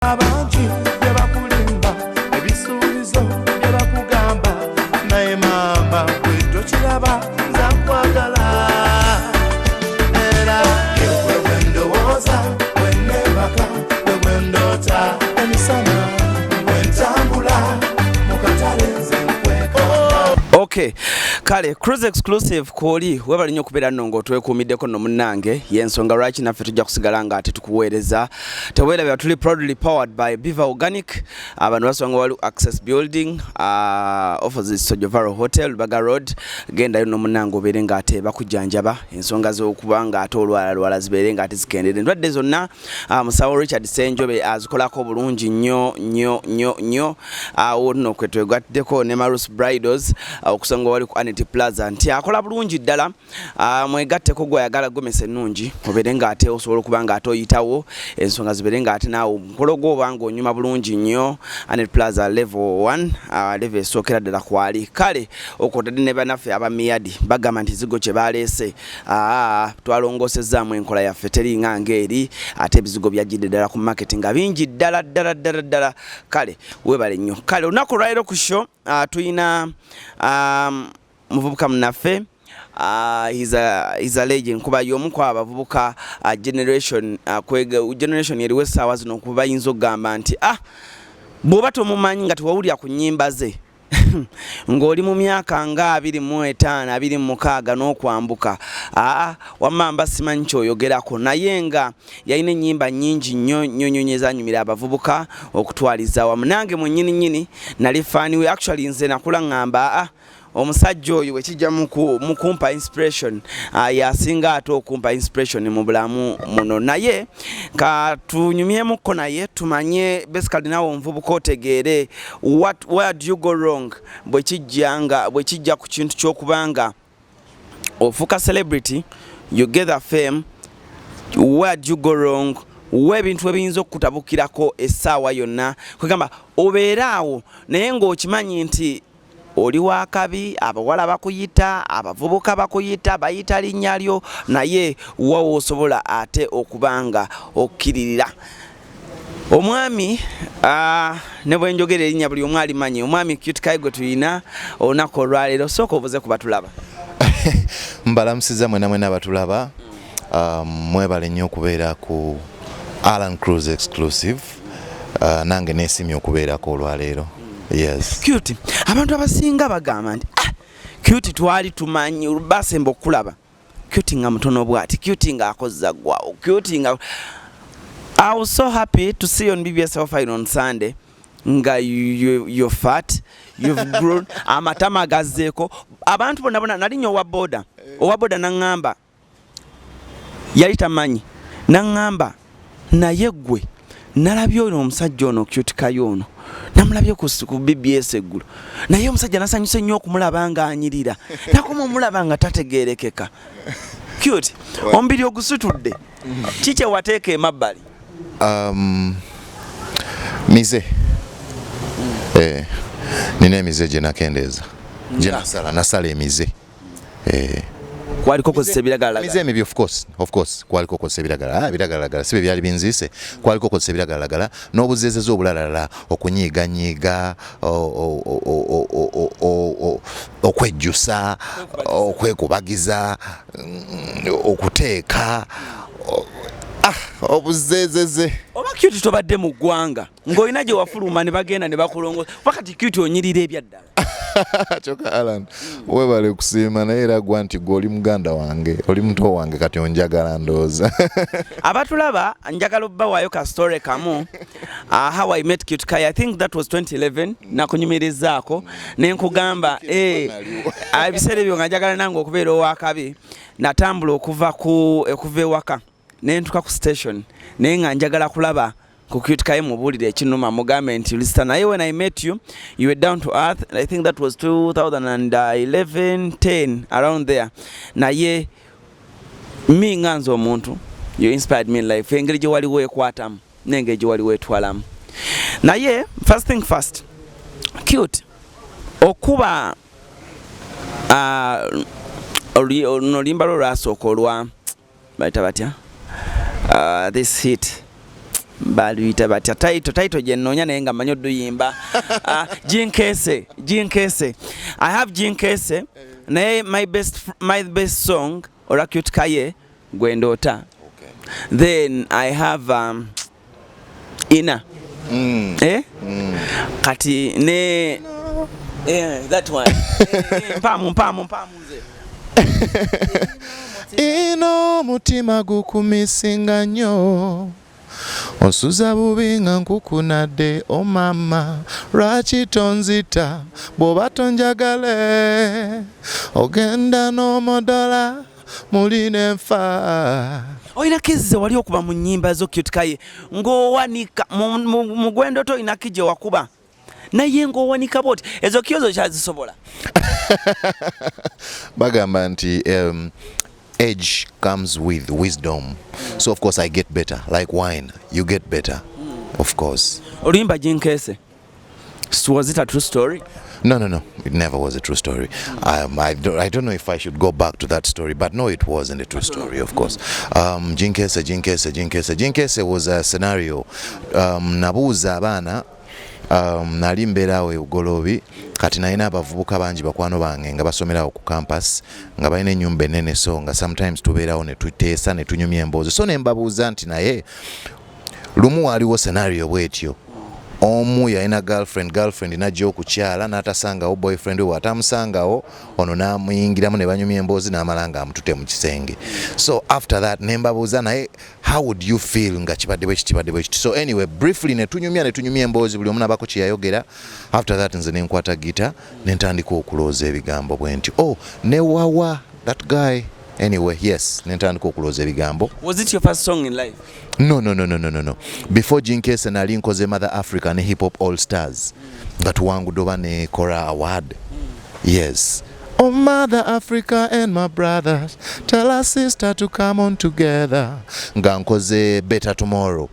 Abantu byebakulimba ebisuubizo byebakugamba naye mama gwe tokiraba nza nkwagala era gwe bwendowooza bwennebaka gwe bwendoota emisana bwentambula mu katale nze nkweka. Okay, kale cruise exclusive koli webali nnyo kubeera nno ng'otwekuumiddeko nno munnange y'ensonga lwaki naffe tujja kusigala nga ate tukuweereza teweerabira tuli proudly powered by Biva Organic abantu basonga wali access building opposite Sojovaro Hotel Lubaga Road gendayo nno munnange obeere ng'ate bakujjanjaba ensonga z'okuba ng'ate olwala zibeere ng'ate zikendere endwadde zonna musawo Richard Senjobe azikolako bulungi nnyo awo nno kwe twegatteko ne Marus Bridals okusonga wali ku Anity Plaza nti akola bulungi ddala mwegatteko gwe ayagala gomesa ennungi obeere ng'ate osobola okuba ng'ate oyitawo ensonga zibeere ng'ate naawe omukolo gwoba ng'onyuma bulungi nnyo Anity Plaza level 1 level esookera ddala kwali kale okwotadde ne bannaffe abamiyadi bagamba nti zigo kye baleese twalongoosezaamu enkola yaffe teringa ng'eri ate ebizigo byajjidde ddala ku market nga bingi ddala kale weebale nnyo kale olunaku olwaliro ku show tuyina muvubuka munaffe he's a legend kuba y'omu ku abavubuka generation generation eriwo essaawa zino kuba bayinza okugamba nti bw'oba tomumanyi nga tewawulira ku nnyimba ze ng'oli mu myaka nga 25 26 n'okwambuka wamamba simanyi kyoyogerako naye nga yalina ennyimba nnyingi nnyo ezanyumira abavubuka okutwaliza wamu nange mwennyini nali faani we actually nze nakula ngamba omusajja oyo wekijja mu kumpa inspiration yasinga ate okumpa inspiration mu bulamu muno naye ka tunyumyemukko naye tumanye basically nawe omuvubuka otegeere where do you go wrong bwekijja ku kintu ky'okubanga ofuuka celebrity you get the fame where do you go wrong webintu ebiyinza okukutabukirako essaawa yonna kwegamba obeeraawo naye ng'okimanyi nti oli wakabi abawala bakuyita abavubuka bakuyita bayita linnya lyo naye wawo osobola ate okubanga okkiririra omwami ne bwe njogera erinnya buli omu alimanyi omwami Qute Kaye gwe tuyina olunaku olwaleero sooka obuze ku batulaba. Mbalamusiza mwena abatulaba mwebale nnyo okubeera ku Alan Cruise exclusive nange neesimye okubeerako olwaleero. Yes. Qute abantu abasinga bagamba nti Qute twali tumanyi basemba okulaba Qute nga mutono bwati Qute nga akozza gwawo Qute nga I was so happy to see you on BBS Fine on Sunday nga you're fat you've grown amatama gazeeko abantu bonna nali nnyo owa boda nangamba yali tamanyi nangamba naye gwe nalabye ono omusajja ono Qute Kaye ono namulabye ku BBS eggulu naye omusajja nasanyuse nnyo okumulaba nga anyirira nakoma omulaba nga tategeerekeka. Qute omubiri ogusitudde kiki wateeka emabbali? Mize nina emize gye nakendeeza gye nasala emize kwaliko kozesa ebiragala mize emibi of course kwaliko kozesa ebiragala sibe byali binziise kwaliko kozesa ebiragala n'obuzezeza obulalala okunyiiganyiiga okwejjusa okwekubagiza okuteeka obuzezeze oba Qute tobadde mu ggwanga ng'olina gye wafuluma ne bagenda ne bakulongoza wakati Qute onyirira ebyaddala Choka Alan webale kusiima naye era gwa nti gwe oli muganda wange oli muto wange kati onjagala ndooza abatulaba njagala obbawaayo ka story kamu how I met Qute Kaye I think that was 2011 nakunyumirizaako nenkugamba ebiseera ebyo nga njagala nange okubeera owakabi natambula okuva ewaka nentuka ku station naye nga njagala kulaba ku Qute Kaye mubuulire ekinuma mugambe nti lista naye when I met you were down to earth and I think that was 2011-10 around there naye mi nga nze omuntu you inspired me in life engeri gye wali weekwatamu n'engeri gye wali weetwalamu naye first thing first Qute okuba olulimba lwo lwasooka olwa bayita batya this hit baluyita batya title gye nnoonya naye nga mmanyi odduyimba Jinkese I have Jinkese naye my best song olwa Qute Kaye gwe ndoota. Then I have Ina kati ne that one mpamu nze ino mutima gukumisinga nnyo osuza bubi nga nkukunadde o mama lwaki tonzita bw'oba tonjagale ogenda n'omodola muline nfa. Oyina kize wali okuba mu nnyimba zo Qute Kaye ng'owanika mu gwendo to oyina kije wakuba naye ng'owanika bwoti ezo kyozo kyazisobola. Bagamba nti age comes with wisdom. So of course I get better. Like wine, you get better. Of course. Oluyimba Jinkese. Was it a true story? No. It never was a true story. I don't know if I should go back to that story, but no, it wasn't a true story, of course. Jinkese was a scenario. Nabuuza abaana nali mbeerawo Ugolobi kati nalina abavubuka bangi bakwano bange nga basomerawo ku campus nga balina ennyumba ennene so nga sometimes tubeerawo ne tuteesa ne tunyumya emboozi so ne mbabuuza nti naye lumu waliwo scenario bwetyo omu yalina girlfriend najja okukyala n'atasangawo boyfriend we atamusangawo ono n'amuyingiramu ne banyumya emboozi n'amala nga amutute mu kisenge. So after that ne mbabuuza naye how would you feel nga kibadde bwe kiti. So anyway briefly ne tunyumya emboozi buli omu nabako kye yayogera. After that nze ne nkwata gita ne ntandika okulooza ebigambo bwe nti ne wawa that guy. Anyway, yes, nentandika okulooza ebigambo. Was it your first song in life? No. Before Jinkese nali nkoze Mother Africa ne Hip Hop All Stars. Nga tuwangudde oba ne Kora Award. Yes. Oh Mother Africa and my brothers, tell our sister to come on together. Nga nkoze Better Tomorrow.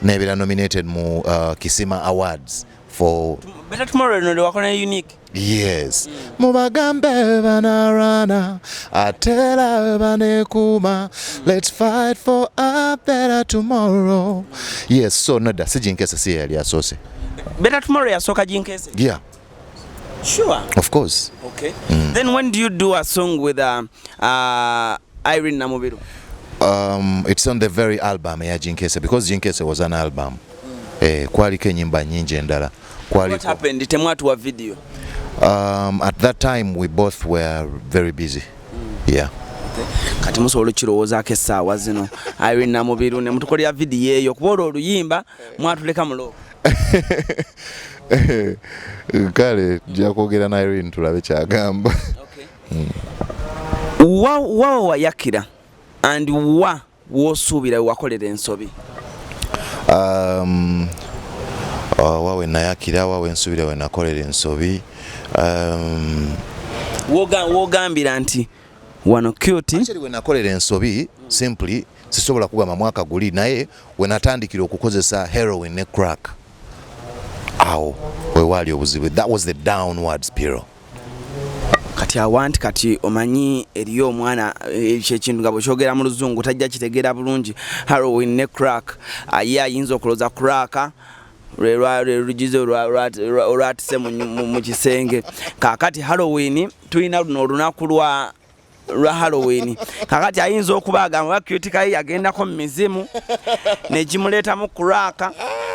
Nebera nominated mu Kisima Awards for Better Tomorrow no wakona unique. Yes. Mubagambe banarana atela banekuma let's fight for a better tomorrow. Yes, so nada si Jinkese si yali asose. Better Tomorrow yasoka Jinkese? Yeah. Sure. Of course. Okay. Then when do you do a song with Irene Namubiru? It's on the very album ya Jinkese because Jinkese was an album. Kwaliko ennyimba nnyingi endala. What happened? Temwatu a video. At that time we both were very busy. Yeah. Kati musobola kirowoozaako essaawa zino Irene Namubiru ne mutukolera video eyo kuba oluyimba mwatuleka mulo. Kale nja kwogera na Irene tulabe kyagamba. Wa wayakira and wa w'osuubira wakolera ensobi? Wawe nayakira wawe nsuubira we nakolera ensobi. Wogambira nti wano Qute actually we nakolera ensobi simply sisobola kugamba mwaka guli naye we natandikira okukozesa heroin ne crack awo we wali obuzibu. That was the downward spiral. Kati awanti kati omanyi eriyo omwana ekintu nga bwekyogera mu luzungu tajja kitegeera bulungi heroin ne crack ye ayinza okuloza crack lwerugize olwatise mu kisenge. Kakati Halloween tulina luno olunaku lwa Halloween. Kakati ayinza okuba agamba Qute Kaye yagendako mu mizimu negimuleetamu crack.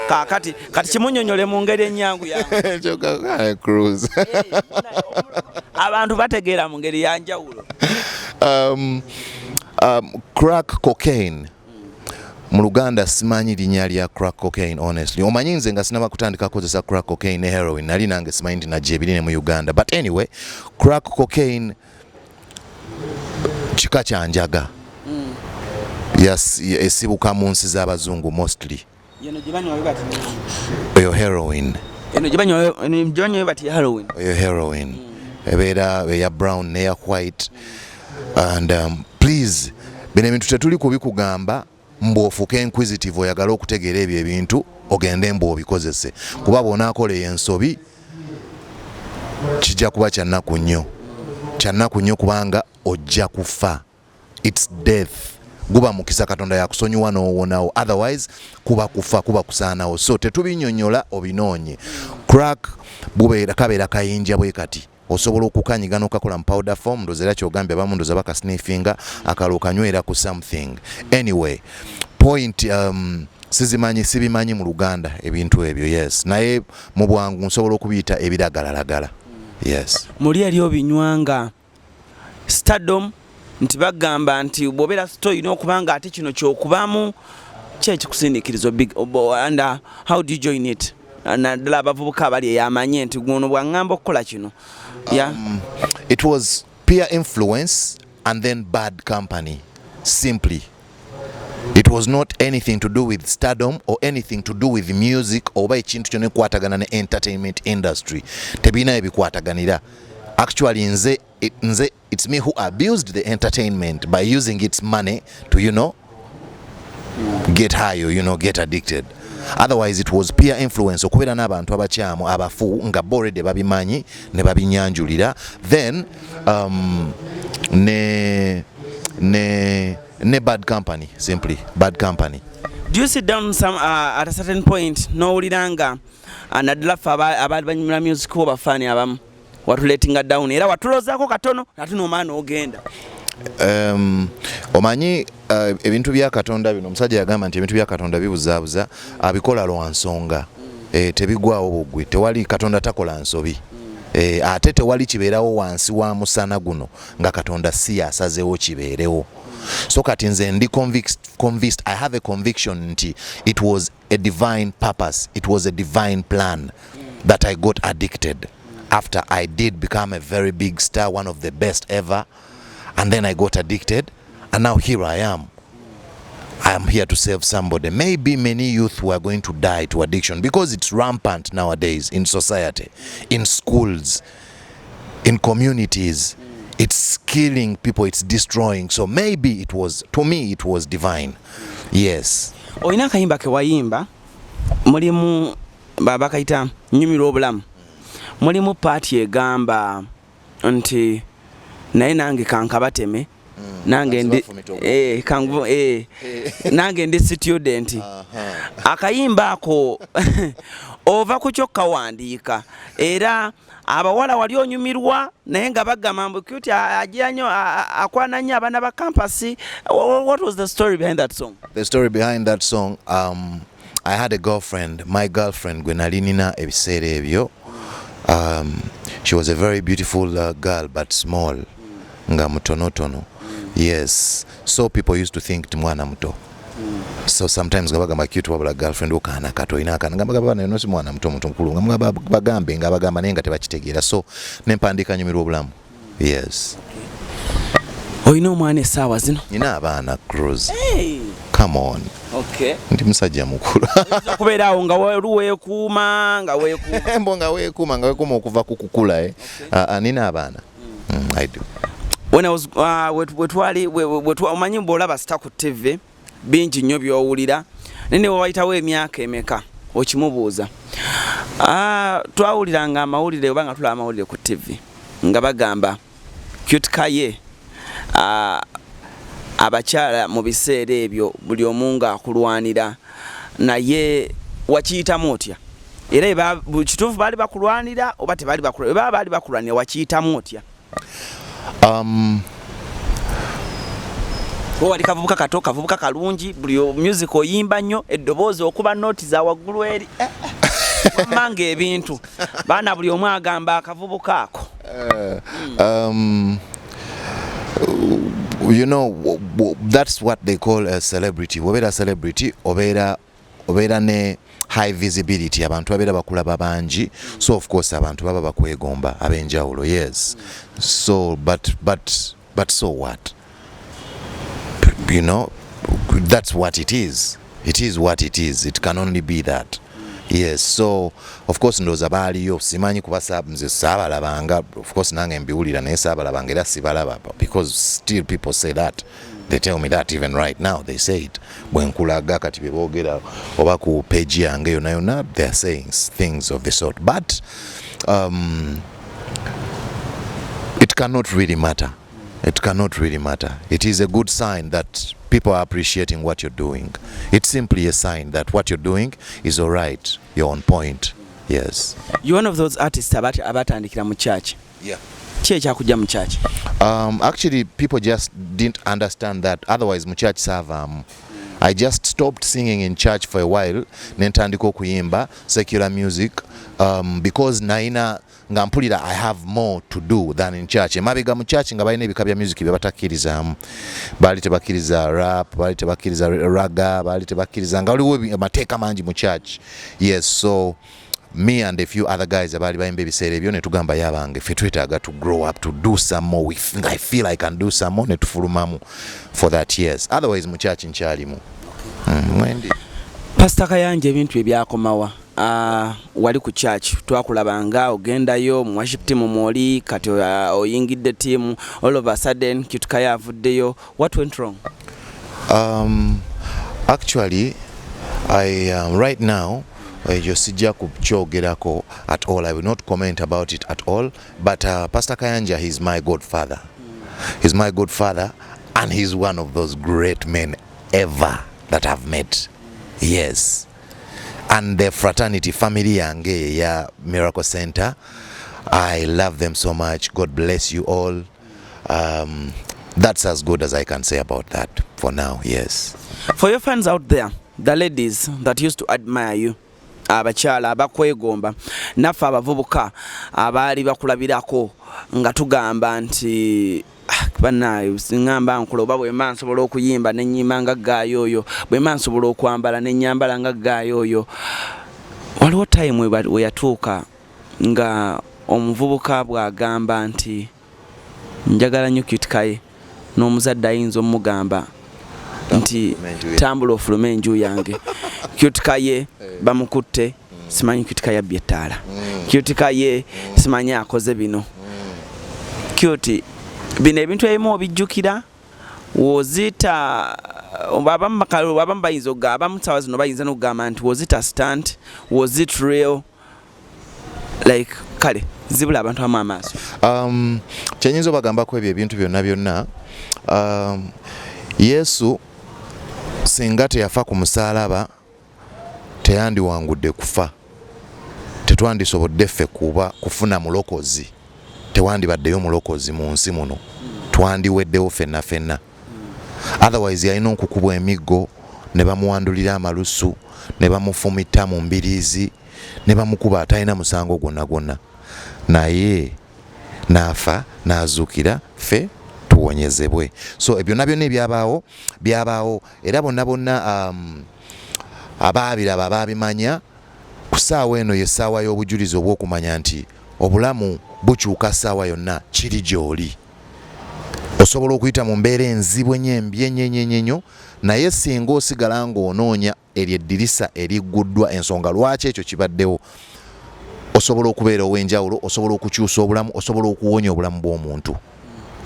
Kakati kimunyonyole mu ngeri ennyangu yange. Cruise. Abantu bategeera mu ngeri yanjawulo. Crack cocaine. Mu Luganda simanyi linnya lya crack cocaine honestly. Omanyi nze nga sinaba kutandika kozesa crack cocaine ne heroin nali nange simanyi nti najja ebirine mu Uganda. But anyway, crack cocaine kika kya njaga. Yes, esibuka mu nsi z'abazungu mostly. Yeno gibanywa bati. Oyo heroin. Yeno gibanywa bati heroin. Oyo heroin. Ebeera ya brown ne ya white. And please, bino ebintu tetuli kubikugamba mbwofuke inquisitive oyagala okutegeera ebyo ebintu ogende mbu obikozese kuba bw'onaakola ensobi kijja kuba kyannaku nnyo kubanga ojja kufa. It's death guba mukisa Katonda yakusonyiwa n'owonawo, otherwise kuba kufa kuba kusaanawo. So tetubinyonyola obinoonye. Crack bubeera kabeera kayinja bwe kati osobola okukanyiga n'okakola mu powder form, ndoza era kyogambye abamu ndoza bakasniffinga akalo okanywera ku something. Anyway, point sibimanyi mu Luganda ebintu ebyo, yes, naye mu bwangu nsobola okubiyita ebiragalalagala. Yes. Muli ali obinywanga stardom nti bagamba nti bw'obeera story n'okubanga ate kino ky'okubamu kyekikusindiikiriza big and how do you join it? Naddala abavubuka abali eyamanye nti guno bwangamba okukola kino. It was peer influence and then bad company, simply. It was not anything to do with stardom or anything to do with music oba ekintu kyonna ekwatagana ne entertainment industry. Tebina ebikwataganira. Actually nze it's me who abused the entertainment by using its money to, you know, get high or, you know, get addicted. Otherwise it was peer influence, okubeera n'abantu abakyamu abafu nga borede babimanyi ne babinyanjulira, then ne bad company, simply bad company. Do you sit down at a certain point n'owuliranga naddala ffe abaali banyumira music oba bafaani abamu watuletinga down era watulozaako katono ate n'omaana ogenda? Omanyi ebintu bya Katonda bino, omusajja yagamba nti ebintu bya Katonda bibuzaabuza abikola lwa nsonga, tebigwawo bugwi, tewali Katonda takola nsobi, ate tewali kibeerawo wansi wa musana guno nga Katonda si yasazeewo kibeerewo. So kati nze ndi convinced, I have a conviction nti it was a divine purpose, it was a divine plan that I got addicted after I did become a very big star, one of the best ever. And then I got addicted, and now here I am. I am here to save somebody. Maybe many youth who are going to die to addiction because it's rampant nowadays in society, in schools, in communities. It's killing people, it's destroying. So maybe it was, to me, it was divine. Yes. Oyina akayimba ke wayimba, mulimu baba kayita nyumira obulamu. Mulimu party egamba nti naye nange kankabateme nange ndi nange ndi student. Akayimba ako ova ku kyokka wandiika era abawala wali onyumirwa naye nga bagamba mbu Qute ajanyo akwana nnyo abaana ba campus. What was the story behind that song? The story behind that song, I had a girlfriend, my girlfriend gwe nali nina ebiseera ebyo. She was a very beautiful girl but small, nga mutonotono. Yes, so people used to think ti mwana muto. So sometimes nga bagamba Qute wabula girlfriend okaana kato ina kana nga bagamba no si mwana muto mukulu nga bagambe nga bagamba naye nga tebakitegeera, so nempandika nyumirwa obulamu. Yes. Oyina omwana essaawa zino? Nina abaana Cruz. Hey. Come on. Okay. Ndi musajja mukulu. Okubeera awo nga weekuuma nga weekuuma. Embo nga weekuuma okuva ku kukula nina abaana. I do. When I was omanyi bw'olaba sita ku TV bingi nnyo by'owulira nene wayitawo emyaka emeka okimubuuza. Twawuliranga amawulire oba nga tulaba amawulire ku TV nga bagamba Qute Kaye abakyala mu biseera ebyo buli omu ng'akulwanira naye wakiyitamu otya? Era kituufu baali bakulwanira oba tebaali bakulwanira? Baba baali bakulwanira wakiyitamu otya? Wali kavubuka kato, kavubuka kalungi, buli music oyimba nnyo, eddoboozi okuba noti za waggulu eri. Wamanga ebintu baana buli omu agamba akavubuka ako. You know, that's what they call a celebrity. Obeera celebrity, obeera ne high visibility, abantu babeera bakulaba bangi, so of course abantu baba bakwegomba abenjawulo. Yes. So but so what? You know, that's what it is. It is what it is. It can only be that. Yes. So of course ndoza baaliyo simanyi kuba nze saabalabanga, of course nange mbiwulira naye saabalabanga era sibalaba, because still people say that. They tell me that even right now. They say it. Bwenkulaga kati beboogera oba ku page yange yonna yonna, they are saying things of the sort. But it cannot really matter. it cannot really matter. It is a good sign that people are appreciating what you're doing. It's simply a sign that what you're doing is all right. You're on point. Yes. You're one of those artists abatandikira mu church. Yeah. Ki ekyakujja mu church? Actually, people just didn't understand that. Otherwise, mu church serve. I just stopped singing in church for a while. Nentandika okuyimba secular music because naina nga mpulira I have more to do than in church. Emabega mu church nga balina ebika bya music bye batakkirizamu. Bali tebakkiriza rap, bali tebakkiriza raga, bali tebakkiriza nga waliwo amateeka mangi mu church. Yes, so me and a few other guys abali bayimba ebiseera ebyo ne tugamba yabange ffe twetaaga to grow up to do some more. I feel I can do some more ne tufulumamu for that. Yes, otherwise mu church nkyalimu. Mwendi Pastor Kayanja, ebintu ebyakomawa wali ku church twakulabanga ogendayo mu worship team mwoli kati oyingidde team, all of a sudden Qute Kaye avuddeyo. What went wrong? Actually right now sijja kukyogerako at all. I will not comment about it at all, but Pastor Kayanja, he's my godfather. He's my godfather and he's one of those great men ever that I've met. Yes. And the fraternity family yange ya Miracle Center, I love them so much. God bless you all. That's as good as I can say about that for now. Yes. For your fans out there, the ladies that used to admire you, abakyala abakwegomba naffe abavubuka abaali bakulabirako nga tugamba nti banayo singamba nkulo bwe mansobola okuyimba nenyima nga Gaye oyo, bwe mansobola okwambala nenyambala nga Gaye oyo. Waliwo time we yatuuka nga omuvubuka bwagamba nti njagala nnyo Qute Kaye n'omuzadde ayinza omugamba nti tambula ofulume enju yange. Qute Kaye bamukutte, simanyi Qute Kaye abbye ettaala. Qute Kaye simanyi akoze bino. Qute, bino ebintu ebimu obijjukira wozita abamu bayinza okugamba, abamu ssaawa zino bayinza n'okugamba nti was it a stunt, was it real? Like kale zibula abantu amu amaaso. Kyenyinza obagambako ebyo ebintu byonna Yesu singa teyafa ku musaalaba teyandiwangudde kufa. Tetwandisobodde ffe kufuna mulokozi. Tewandibaddeyo mulokozi mu nsi muno. Twandiweddewo ffenna. Otherwise yalina okukubwa emiggo ne bamuwandulira amalusu ne bamufumita mu mbiriizi ne bamukuba atalina musango gwonna. Naye naafa n'azuukira ffe tuwonyezebwe. So ebyo nabyo byabaawo era bonna abaabiraba baabimanya. Ku ssaawa eno ye ssaawa y'obujulizi obw'okumanya nti obulamu bukyuka ssaawa yonna kiri gy'oli. Osobola okuyita mu mbeera enzibu embi ennyo naye singa osigala ng'onoonya eryo eddirisa erigguddwa ensonga lwaki ekyo kibaddewo, osobola okubeera ow'enjawulo, osobola okukyusa obulamu, osobola okuwonya obulamu bw'omuntu.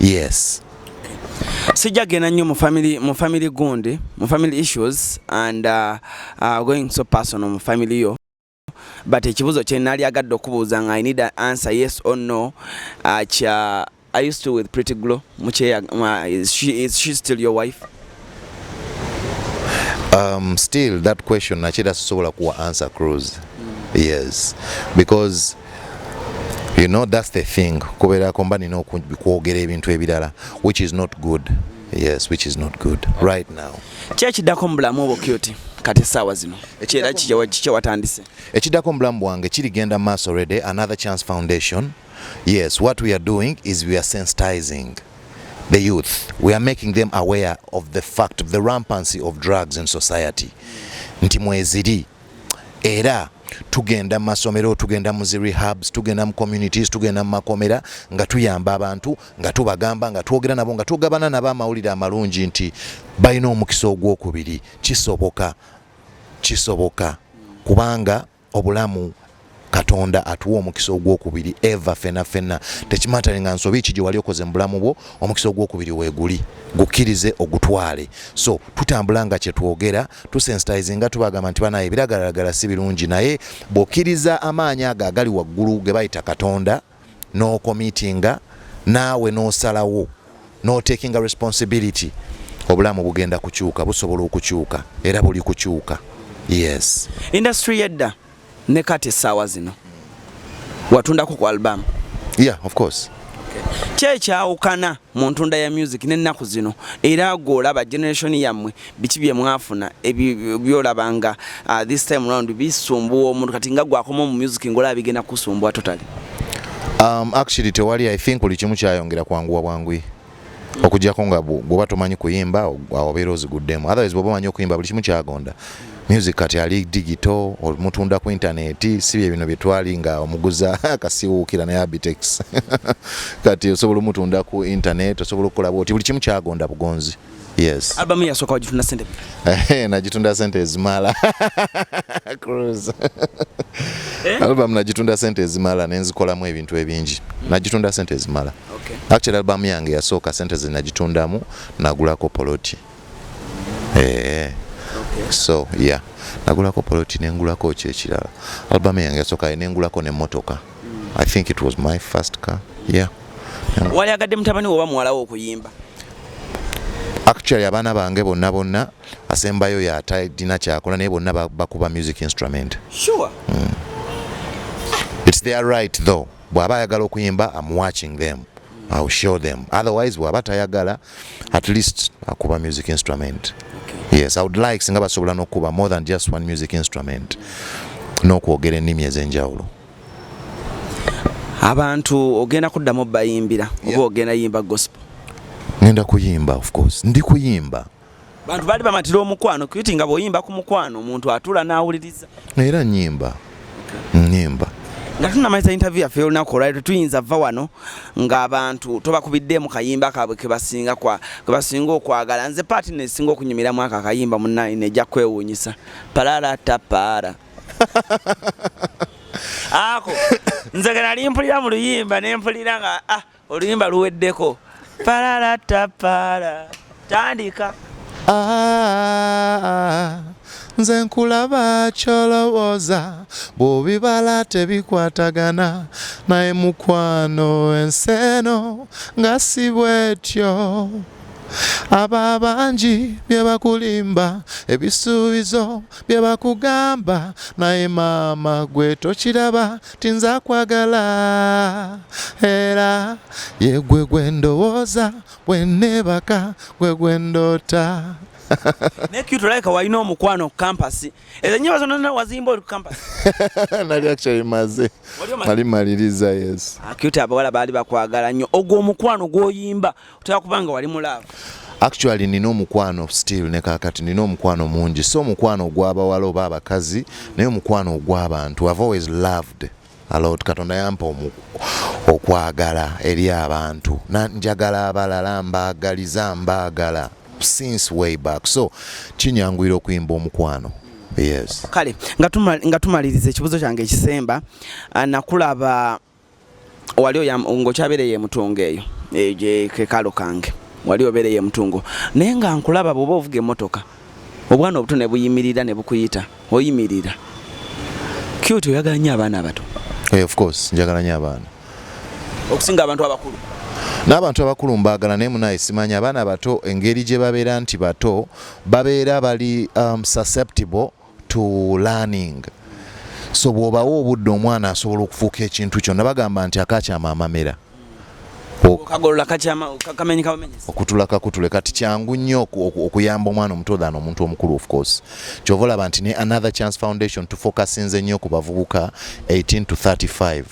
Yes. Sijja genda nnyo mu family gundi, mu family issues and going so personal mu family yo. But ekibuzo kye nali agadde okubuuza nga I need an answer yes or no. Are you still with Pretty Glow? Is she still your wife? Still that question nachira sobola kuwa answer Cruz. Yes, because you know that's the thing. Kubera komba nino kwogera ebintu ebirala which is not good. Yes, which is not good right now. Kyekidako mbulamu obwo Qute kati sawa zino ekyera kye watandise. Ekidako mbulamu bwange kirigenda maaso already. Another Chance Foundation. Yes, what we are doing is we are sensitizing the youth. We are making them aware of the fact of the rampancy of drugs in society. Nti mweziri era tugenda masomero, tugenda mu rehabs, tugenda mu communities, tugenda mu makomera nga tuyamba abantu, nga tubagamba, nga twogera nabo, nga tugabana nabo amawulire amalungi nti balina omukisa ogwokubiri. Kisoboka kubanga obulamu Katonda atuwa omukisa ogwokubiri eva fenna. Tekimata nga nsobi ki gye wali okoze mu bulamu bwo, omukisa ogwokubiri weeguli gukkirize ogutwale. So tutambula nga kye twogera, tusensitizinga, tubagamba nti banaye ebiragalagala si birungi, naye bw'okkiriza amaanyi ago agali waggulu ge bayita Katonda n'okomitinga naawe n'osalawo no taking a responsibility obulamu bugenda kukyuka busobola okukyuka era buli kukyuka. Yes, industry yedda ne kati sawa zino watundako ku album. Yeah, of course. Kyekyawukana mu ntunda ya music n'ennaku zino era gw'olaba generation yammwe biki bye mwafuna byolabanga this time round bisumbuwa omuntu kati nga gwakoma mu music ngolaba bigenda kusumbuwa totally? Actually tewali, I think buli kimu kyayongera kwanguwa bwangwi okujjako nga bw'oba tomanyi kuyimba obeera oziguddemu, otherwise bw'oba omanyi okuyimba buli kimu kyagonda. Music kati ali digital, omutunda ku internet, si bye bino bye twali nga omuguza akasiwuukira ne Abitex. Kati osobola omutunda ku internet, osobola okukola bwoti, buli kimu kyagonda bugonzi. Yes. Album yasooka wagitunda sente? Nagitunda sente ezimala. Cruise. Album nagitunda sente ezimala nenzikolamu ebintu ebingi. Nagitunda sente ezimala. Okay. Actually album yange yasooka sente ze nagitundamu nagulako poloti. Okay. So yeah, nagulako poloti nengulako kyekirala. Album yange yasooka nengulako n'emmotoka. I think it was my first car. Yeah. Wali agadde mutabani oba muwalawo okuyimba? Actually abaana bange bonna asembayo yatadina kyakola naye bonna bakuba music instrument. Sure. It's their right though. Bw'aba ayagala okuyimba, I'm watching them. I'll show them. Otherwise bw'aba tayagala, at least akuba music instrument. Okay. Yes, I would like singa basobola n'okuba more than just one music instrument. N'okwogera ennimi ez'enjawulo. Abantu ogenda kuddamu bayimbira oba ogenda yimba gospel? Ngenda kuyimba, of course. Ndi kuyimba. Bantu bali bamatira omukwano Qute nga bw'oyimba ku mukwano omuntu atula n'awuliriza. Era nyimba. Nyimba. Nga tunamaliza interview yaffe olunaku olwaliro tuyinza vva wano ng'abantu tobakubiddemu kayimba kaabwe ke basinga okwagala. Nze paati nesinga okunyumiramu aka kayimba munnaye nejja kwewuunyisa. Parara tapara. Ako nze ge nali mpulira mu luyimba ne mpulira nga oluyimba luweddeko. Parara tapara. Tandika. Nze nkulaba kyolowooza bw'obibala tebikwatagana naye mukwano enseno nga si bwetyo. Aba bangi bye bakulimba ebisuubizo bye bakugamba naye maama gwe tokiraba tinza kwagala era ye gwe gwendowooza bwe neebaka gwe gwendoota. Ne Qute like walina omukwano ku campus. Ezo nnyimba zonna wazimba oli ku campus? Nali actually maze. Nali maliriza, yes. Qute abawala baali bakwagala nnyo. Ogwo omukwano gw'oyimba otera kubanga wali mu love? Actually nina omukwano still ne kakati nina omukwano mungi. So omukwano ogw'abawala oba abakazi naye omukwano ogw'abantu. I've always loved a lot. Katonda yampa okwagala eri abantu. Njagala abalala mbaagaliza mbaagala. Since way back. So kinyangwira okuyimba omukwano. Yes. Kale nga tumaliriza ekibuzo kyange ekisemba nakulaba wali ng'okyabeereye mutungo eyo ke kalo kange wali obeereye mutungo naye nga nkulaba bw'oba ovuga emmotoka obwana obuto ne buyimirira ne bukuyita oyimirira. Qute oyagala nnyo abaana abato? Of course njagala nnyo abaana okusinga abantu abakulu. N'abantu abakulu mbaagala naye munaye simanya abaana bato engeri gye babeera nti bato babeera bali susceptible to learning. So bw'obawa obudde omwana asobola okufuuka ekintu kyonna bagamba nti akakyama amamera. Kagolola kamenyi kabamenyesa. Okutula kakutule kati kyangu nnyo okuyamba omwana omuto than omuntu omukulu of course. Kyova olaba nti ne Another Chance Foundation tufokasinze nnyo ku bavubuka 18 to 35.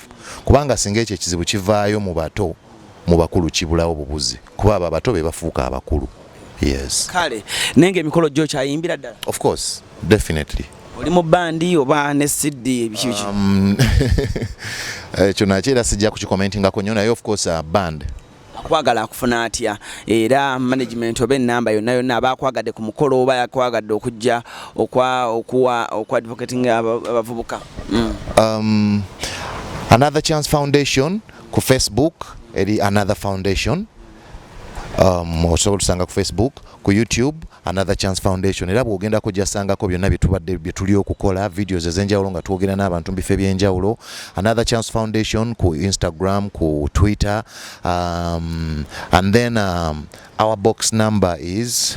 Kubanga singa ekyo ekizibu kivaayo mu bato mu bakulu kibulawo bubuzi kuba abo abato be bafuuka abakulu. Yes. Kale nenge emikolo gyo kyayimbira ddala? Of course, definitely. Oli mu bandi oba ne CD ebiki? Ekyo nakyo era sijja kukikomentingako nnyo naye of course band. Akwagala akufuna atya era management oba ennamba yonna abakwagadde ku mukolo oba yakwagadde okujja okwa advocating abavubuka? Another Chance Foundation ku Facebook eri Another Foundation. osobola tusanga ku Facebook, ku YouTube, Another Chance Foundation. Era bw'ogenda kujasangako byonna bye tuli okukola, videos ez'enjawulo nga twogera n'abantu mu bifo eby'enjawulo. Another Chance Foundation ku Instagram, ku Twitter, and then our box number is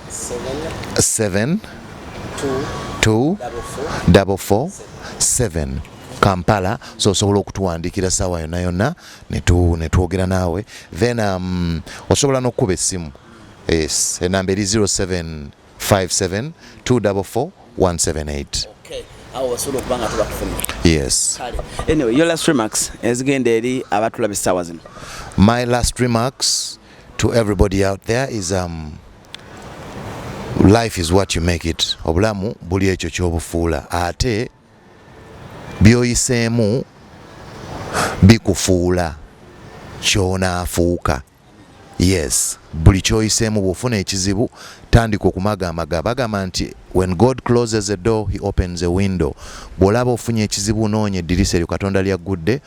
72447 Kampala. So osobola okutuwandikira sawa yonna yonna ne twogera naawe. Then osobola n'okkuba essimu. Yes, enamba eri 0757 244 178. Okay. Awo wasobola okubanga tubakufuna. Yes. Anyway, your last remarks ezigenda eri abatulaba essaawa zino. My last remarks to everybody out there is life is what you make it. Obulamu buli ekyo ky'obufuula. Ate byoyiseemu bikufuula ky'onaafuuka. Yes, buli kyoyiseemu bw'ofuna ekizibu tandika okumagaamaga. Bagamba nti when God closes a door he opens a window. Bw'olaba ofunye ekizibu noonye eddirisa eryo Katonda lyaggudde,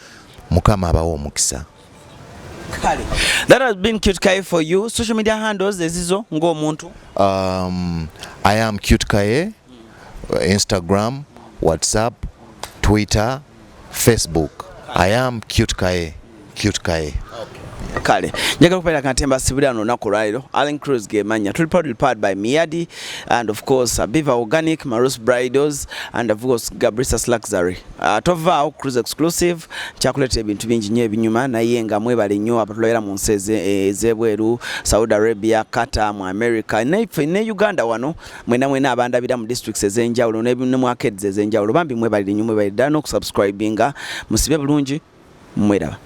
Mukama abawa omukisa. That has been Qute Kaye for you. Social media handles ezizo ng'omuntu. I am Qute Kaye, Instagram, WhatsApp, Twitter, Facebook. I am Qute Kaye. Qute Kaye. Kale njagala kupeera kantemba sibulano olunaku lwaliro Allen Cruz gemanya tuli proudly powered by Miyadi and of course Biva Organic, Marus Bridals and of course Gabrisa's Luxury. Tovaawo Cruise Exclusive kyakuleetera ebintu bingi nnyo ebinyuma naye nga mwebale nnyo abatulabira mu nsi ez'ebweru, Saudi Arabia, Qatar, mu America ne Uganda wano mwena abandabira mu districts ez'enjawulo ne mu arcades ez'enjawulo. Bambi mwebale nnyo, mwebale ddala n'okusubscribinga musibe bulungi, mweraba.